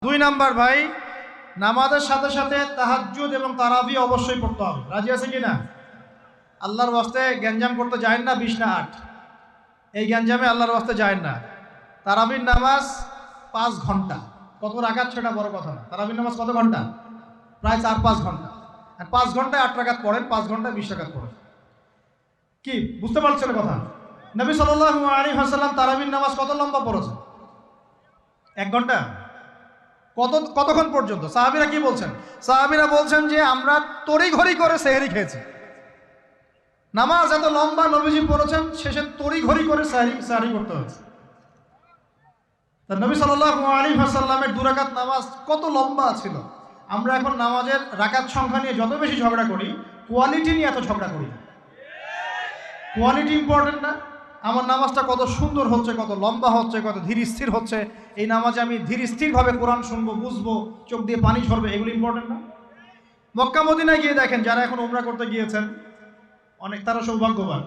দুই নাম্বার ভাই, নামাজের সাথে সাথে তাহাজ্জুদ এবং তারাবি অবশ্যই পড়তে হবে। রাজি আছে কি না? আল্লাহর ওয়াস্তে গ্যাঞ্জাম করতে যায় না 20 না 8, এই গ্যাঞ্জামে আল্লাহর ওয়াস্তে যায় না। তারাবির নামাজ 5 ঘন্টা, কত রাকাত সেটা বড় কথা না। তারাবির নামাজ কত ঘন্টা? প্রায় 4-5 ঘন্টা। আর 5 ঘন্টায় 8 রাকাত পড়েন, 5 ঘন্টায় 20 রাকাত পড়েন। কি বুঝতে পারছেন কথা? নবী সাল্লাল্লাহু আলাইহি ওয়াসাল্লাম তারাবির নামাজ কত লম্বা পড়েছেন? 1 ঘন্টা। কতক্ষণ পর্যন্ত? সাহাবীরা কি বলছেন? সাহাবীরা বলছেন যে আমরা তড়িঘড়ি করে সেহরি খেয়েছি। নামাজ এত লম্বা নবীজি পড়েছেন, শেষে তড়িঘড়ি করে সেহরি করতে হয়েছে। তা নবী সাল্লাল্লাহু আলাইহি ওয়াসাল্লামের 2 রাকাত নামাজ কত লম্বা ছিল। আমরা এখন নামাজের রাকাত সংখ্যা নিয়ে যত বেশি ঝগড়া করি, কোয়ালিটি নিয়ে এত ঝগড়া করি না। কোয়ালিটি ইম্পর্টেন্ট না? আমার নামাজটা কত সুন্দর হচ্ছে, কত লম্বা হচ্ছে, কত ধীর স্থির হচ্ছে, এই নামাজে আমি ধীর স্থিরভাবে কোরআন শুনবো, বুঝবো, চোখ দিয়ে পানি ঝরবে, এগুলো ইম্পর্টেন্ট না? মক্কা মদিনায় গিয়ে দেখেন, যারা এখন উমরা করতে গিয়েছেন অনেক, তারা সৌভাগ্যবান।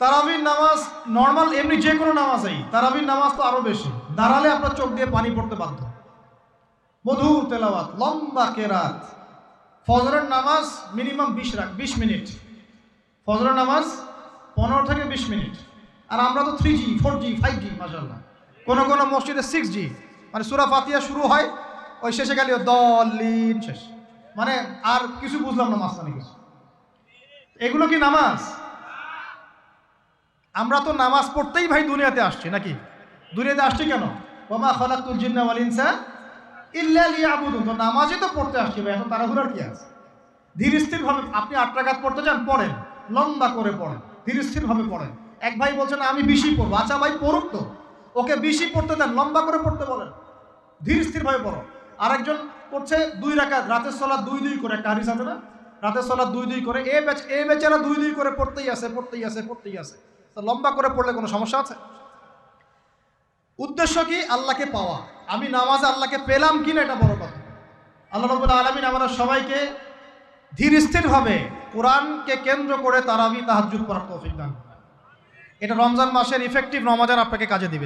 তারাবির নামাজ নর্মাল এমনি যে কোনো নামাজেই, তারাবির নামাজ তো আরো বেশি। দাঁড়ালে আপনার চোখ দিয়ে পানি পড়তে বাধ্য। মধুর তেলাওয়াত, লম্বা কেরাত। ফজরের নামাজ মিনিমাম 20 মিনিট। ফজরের নামাজ 15 থেকে 20 মিনিট। আর আমরা তো 3G 4G 5G মাশাআল্লাহ। কোন কোন মসজিদে 6G, মানে সূরা ফাতিহা শুরু হয়, ওই শেষে গেলে দলিন শেষ, মানে আর কিছু বুঝলাম না মাঝখানে কিছু। এগুলো কি নামাজ? আমরা তো নামাজ পড়তেই ভাই দুনিয়াতে আসছি নাকি? দুনিয়াতে আসছি কেন? ওমা খালাকতুল জিন্না ওয়াল ইনসা ইল্লা লিয়াবুদুন। তো নামাজই তো পড়তে আসছি ভাই, এত তাড়াহুড়ার কি আছে? ধীর স্থির ভাবে আপনি 8 রাকাত পড়তে চান, পড়েন, লম্বা করে পড়েন, ধীর স্থির ভাবে পড়েন। এক ভাই বলছেন আমি 20 পড়বো। আচ্ছা ভাই পড়ুক তো, ওকে 20 পড়তে দেন, লম্বা করে পড়তে বলেন, ধীর স্থির ভাবে পড়ো। আরেকজন পড়ছে 2 রাকাত, রাতের সালাত 2-2 করে, একটা হাদিস আছে না? রাতের সালাত 2-2 করে, এই বেচারা 2-2 করে পড়তেই আছে। তো লম্বা করে পড়লে কোনো সমস্যা আছে? উদ্দেশ্য কি? আল্লাহকে পাওয়া। আমি নামাজে আল্লাহকে পেলাম কিনা এটা বড় কথা। আল্লাহ রাব্বুল আলামিন আমাদের সবাইকে ধীর স্থিরভাবে কোরআনকে কেন্দ্র করে তারাবি তাহাজ্জুদ পড়ার তৌফিক দান করেন। এটা রমজান মাসের ইফেক্টিভ রমাদান আপনাকে কাজে দিবে।